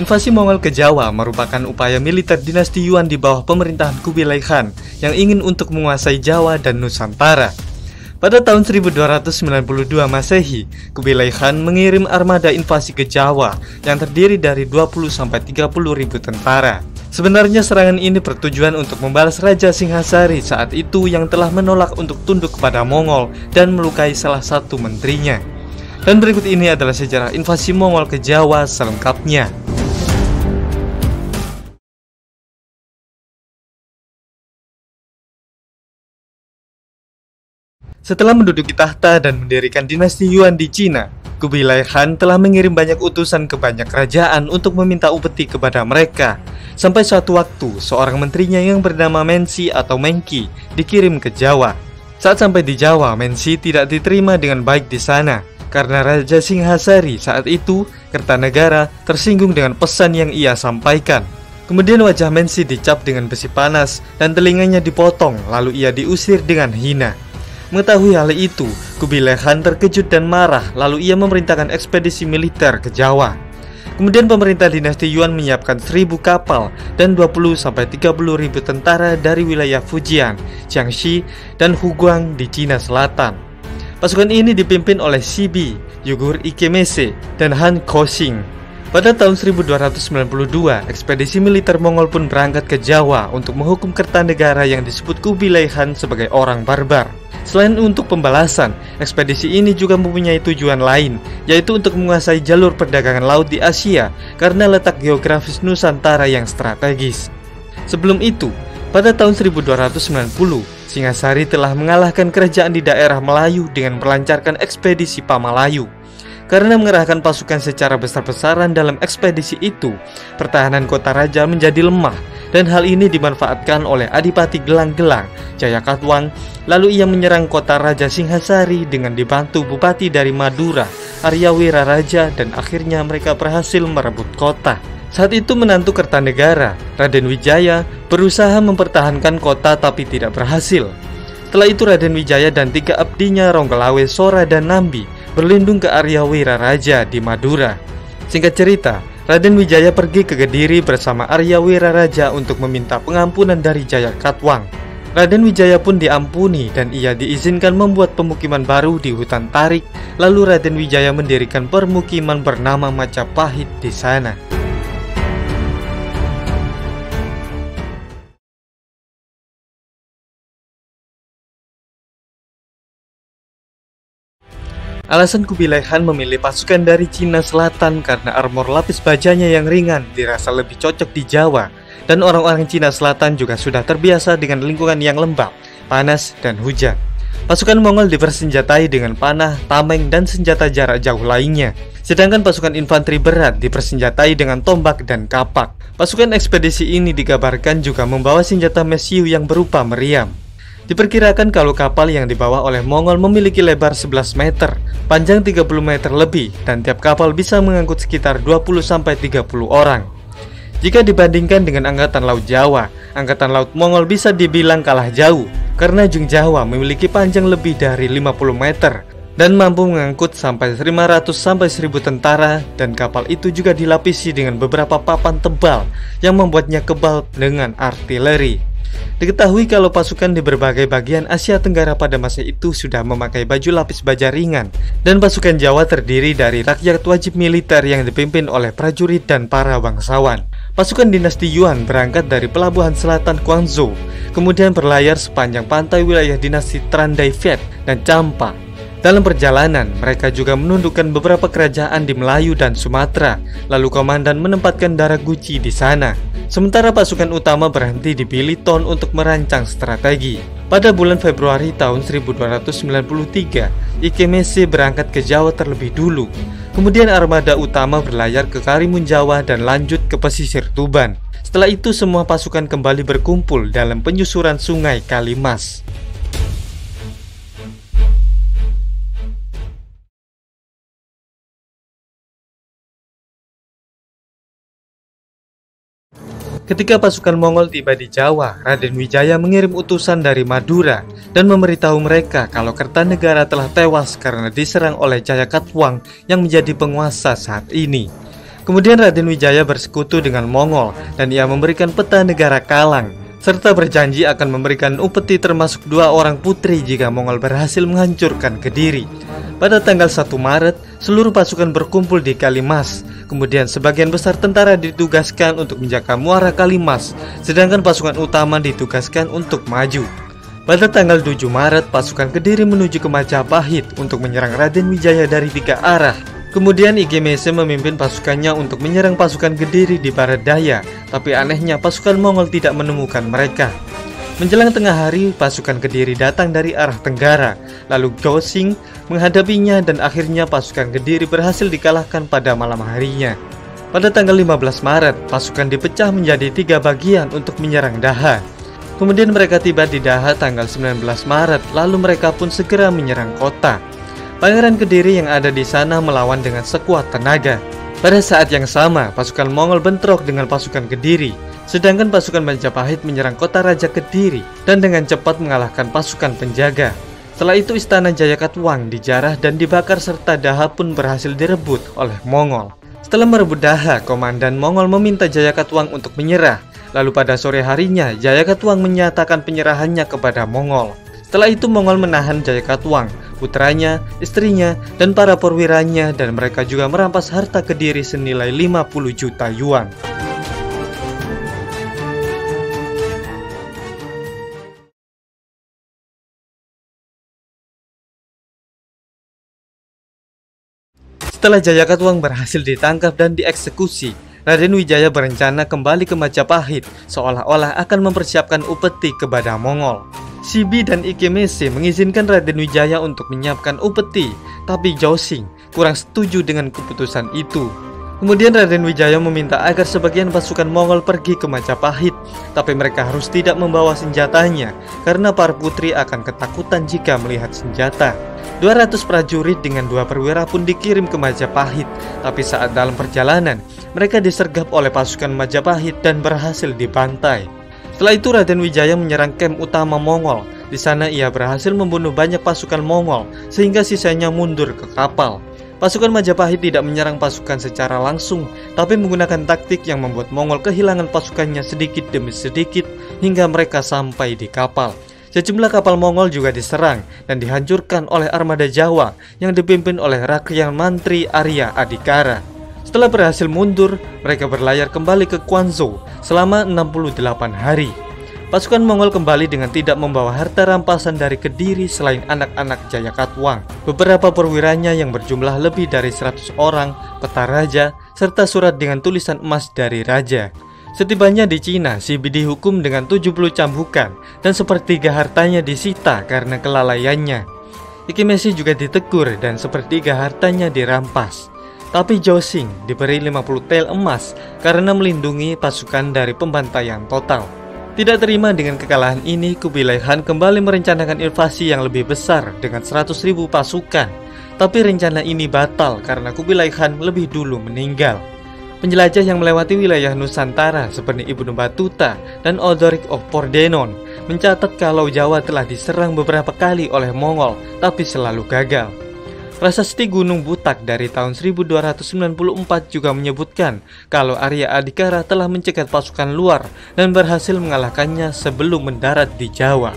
Invasi Mongol ke Jawa merupakan upaya militer dinasti Yuan di bawah pemerintahan Kubilai Khan yang ingin untuk menguasai Jawa dan Nusantara. Pada tahun 1292 Masehi, Kubilai Khan mengirim armada invasi ke Jawa yang terdiri dari 20-30 ribu tentara. Sebenarnya serangan ini bertujuan untuk membalas Raja Singhasari saat itu yang telah menolak untuk tunduk kepada Mongol dan melukai salah satu menterinya. Dan berikut ini adalah sejarah invasi Mongol ke Jawa selengkapnya. Setelah menduduki tahta dan mendirikan dinasti Yuan di Cina, Kubilai Khan telah mengirim banyak utusan ke banyak kerajaan untuk meminta upeti kepada mereka. Sampai suatu waktu, seorang menterinya yang bernama Mensi atau Mengki dikirim ke Jawa. Saat sampai di Jawa, Mensi tidak diterima dengan baik di sana karena Raja Singhasari saat itu, Kertanegara, tersinggung dengan pesan yang ia sampaikan. Kemudian wajah Mensi dicap dengan besi panas dan telinganya dipotong, lalu ia diusir dengan hina. Mengetahui hal itu, Kubilai Khan terkejut dan marah, lalu ia memerintahkan ekspedisi militer ke Jawa. Kemudian pemerintah dinasti Yuan menyiapkan 1000 kapal dan 20-30 ribu tentara dari wilayah Fujian, Jiangxi, dan Huguang di Cina Selatan. Pasukan ini dipimpin oleh Shibi, Yugur Ikemese, dan Han Koxing. Pada tahun 1292, ekspedisi militer Mongol pun berangkat ke Jawa untuk menghukum Kertanegara yang disebut Kubilai Khan sebagai orang barbar. Selain untuk pembalasan, ekspedisi ini juga mempunyai tujuan lain, yaitu untuk menguasai jalur perdagangan laut di Asia karena letak geografis Nusantara yang strategis. Sebelum itu, pada tahun 1290, Singhasari telah mengalahkan kerajaan di daerah Melayu dengan melancarkan ekspedisi Pamalayu. Karena mengerahkan pasukan secara besar-besaran dalam ekspedisi itu, pertahanan kota raja menjadi lemah, dan hal ini dimanfaatkan oleh Adipati Gelang-Gelang, Jayakatwang. Lalu ia menyerang kota Raja Singhasari dengan dibantu bupati dari Madura, Aryawira Raja, dan akhirnya mereka berhasil merebut kota. Saat itu menantu Kertanegara, Raden Wijaya, berusaha mempertahankan kota tapi tidak berhasil. Setelah itu Raden Wijaya dan 3 abdinya Ronggolawe, Sora, dan Nambi berlindung ke Aryawira Raja di Madura. Singkat cerita, Raden Wijaya pergi ke Kediri bersama Aryawira Raja untuk meminta pengampunan dari Jayakatwang. Raden Wijaya pun diampuni dan ia diizinkan membuat pemukiman baru di hutan Tarik. Lalu Raden Wijaya mendirikan permukiman bernama Majapahit di sana. Alasan Kubilai Khan memilih pasukan dari Cina Selatan karena armor lapis bajanya yang ringan dirasa lebih cocok di Jawa, dan orang-orang Cina Selatan juga sudah terbiasa dengan lingkungan yang lembab, panas, dan hujan. Pasukan Mongol dipersenjatai dengan panah, tameng, dan senjata jarak jauh lainnya, sedangkan pasukan infanteri berat dipersenjatai dengan tombak dan kapak. Pasukan ekspedisi ini dikabarkan juga membawa senjata mesiu yang berupa meriam. Diperkirakan kalau kapal yang dibawa oleh Mongol memiliki lebar 11 meter, panjang 30 meter lebih, dan tiap kapal bisa mengangkut sekitar 20-30 orang. Jika dibandingkan dengan Angkatan Laut Jawa, Angkatan Laut Mongol bisa dibilang kalah jauh, karena Jung Jawa memiliki panjang lebih dari 50 meter, dan mampu mengangkut sampai 500-1000 tentara, dan kapal itu juga dilapisi dengan beberapa papan tebal yang membuatnya kebal dengan artileri. Diketahui kalau pasukan di berbagai bagian Asia Tenggara pada masa itu sudah memakai baju lapis baja ringan, dan pasukan Jawa terdiri dari rakyat wajib militer yang dipimpin oleh prajurit dan para bangsawan. Pasukan dinasti Yuan berangkat dari pelabuhan selatan Guangzhou, kemudian berlayar sepanjang pantai wilayah dinasti Trandai Viet dan Champa. Dalam perjalanan, mereka juga menundukkan beberapa kerajaan di Melayu dan Sumatera, lalu komandan menempatkan Daraguchi di sana. Sementara pasukan utama berhenti di Biliton untuk merancang strategi. Pada bulan Februari tahun 1293, Ikemese berangkat ke Jawa terlebih dulu. Kemudian armada utama berlayar ke Karimun Jawa dan lanjut ke pesisir Tuban. Setelah itu semua pasukan kembali berkumpul dalam penyusuran Sungai Kalimas. Ketika pasukan Mongol tiba di Jawa, Raden Wijaya mengirim utusan dari Madura dan memberitahu mereka kalau Kertanegara telah tewas karena diserang oleh Jayakatwang yang menjadi penguasa saat ini. Kemudian Raden Wijaya bersekutu dengan Mongol dan ia memberikan peta negara Kalang, serta berjanji akan memberikan upeti termasuk 2 orang putri jika Mongol berhasil menghancurkan Kediri. Pada tanggal 1 Maret, seluruh pasukan berkumpul di Kalimas. Kemudian sebagian besar tentara ditugaskan untuk menjaga muara Kalimas, sedangkan pasukan utama ditugaskan untuk maju. Pada tanggal 7 Maret, pasukan Kediri menuju ke Majapahit untuk menyerang Raden Wijaya dari 3 arah. Kemudian Ige Mese memimpin pasukannya untuk menyerang pasukan Kediri di barat daya, tapi anehnya pasukan Mongol tidak menemukan mereka. Menjelang tengah hari, pasukan Kediri datang dari arah tenggara, lalu Gosing menghadapinya dan akhirnya pasukan Kediri berhasil dikalahkan pada malam harinya. Pada tanggal 15 Maret, pasukan dipecah menjadi 3 bagian untuk menyerang Daha. Kemudian mereka tiba di Daha tanggal 19 Maret, lalu mereka pun segera menyerang kota. Pangeran Kediri yang ada di sana melawan dengan sekuat tenaga. Pada saat yang sama, pasukan Mongol bentrok dengan pasukan Kediri, sedangkan pasukan Majapahit menyerang kota Raja Kediri dan dengan cepat mengalahkan pasukan penjaga. Setelah itu istana Jayakatwang dijarah dan dibakar serta Daha pun berhasil direbut oleh Mongol. Setelah merebut Daha, komandan Mongol meminta Jayakatwang untuk menyerah. Lalu pada sore harinya, Jayakatwang menyatakan penyerahannya kepada Mongol. Setelah itu Mongol menahan Jayakatwang, putranya, istrinya, dan para perwiranya, dan mereka juga merampas harta Kediri senilai 50 juta yuan. Setelah Jayakatwang berhasil ditangkap dan dieksekusi, Raden Wijaya berencana kembali ke Majapahit, seolah-olah akan mempersiapkan upeti kepada Mongol. Sibi dan Ige Mese mengizinkan Raden Wijaya untuk menyiapkan upeti, tapi Josing kurang setuju dengan keputusan itu. Kemudian Raden Wijaya meminta agar sebagian pasukan Mongol pergi ke Majapahit, tapi mereka harus tidak membawa senjatanya, karena para putri akan ketakutan jika melihat senjata. 200 prajurit dengan 2 perwira pun dikirim ke Majapahit, tapi saat dalam perjalanan, mereka disergap oleh pasukan Majapahit dan berhasil dibantai. Setelah itu Raden Wijaya menyerang kamp utama Mongol. Di sana ia berhasil membunuh banyak pasukan Mongol sehingga sisanya mundur ke kapal. Pasukan Majapahit tidak menyerang pasukan secara langsung, tapi menggunakan taktik yang membuat Mongol kehilangan pasukannya sedikit demi sedikit hingga mereka sampai di kapal. Sejumlah kapal Mongol juga diserang dan dihancurkan oleh armada Jawa yang dipimpin oleh Rakyat Mantri Arya Adikara. Setelah berhasil mundur, mereka berlayar kembali ke Quanzhou selama 68 hari. Pasukan Mongol kembali dengan tidak membawa harta rampasan dari Kediri selain anak-anak Jayakatwang, beberapa perwiranya yang berjumlah lebih dari 100 orang, peta raja, serta surat dengan tulisan emas dari raja. Setibanya di Cina, Sibi dihukum dengan 70 cambukan dan sepertiga hartanya disita karena kelalaiannya. Ige Mese juga ditegur dan sepertiga hartanya dirampas. Tapi Josing diberi 50 tel emas karena melindungi pasukan dari pembantaian total. Tidak terima dengan kekalahan ini, Kubilai Khan kembali merencanakan invasi yang lebih besar dengan 100.000 pasukan. Tapi rencana ini batal karena Kubilai Khan lebih dulu meninggal. Penjelajah yang melewati wilayah Nusantara seperti Ibnu Batuta dan Odoric of Pordenone mencatat kalau Jawa telah diserang beberapa kali oleh Mongol tapi selalu gagal. Prasasti Gunung Butak dari tahun 1294 juga menyebutkan kalau Arya Adikara telah mencegat pasukan luar dan berhasil mengalahkannya sebelum mendarat di Jawa.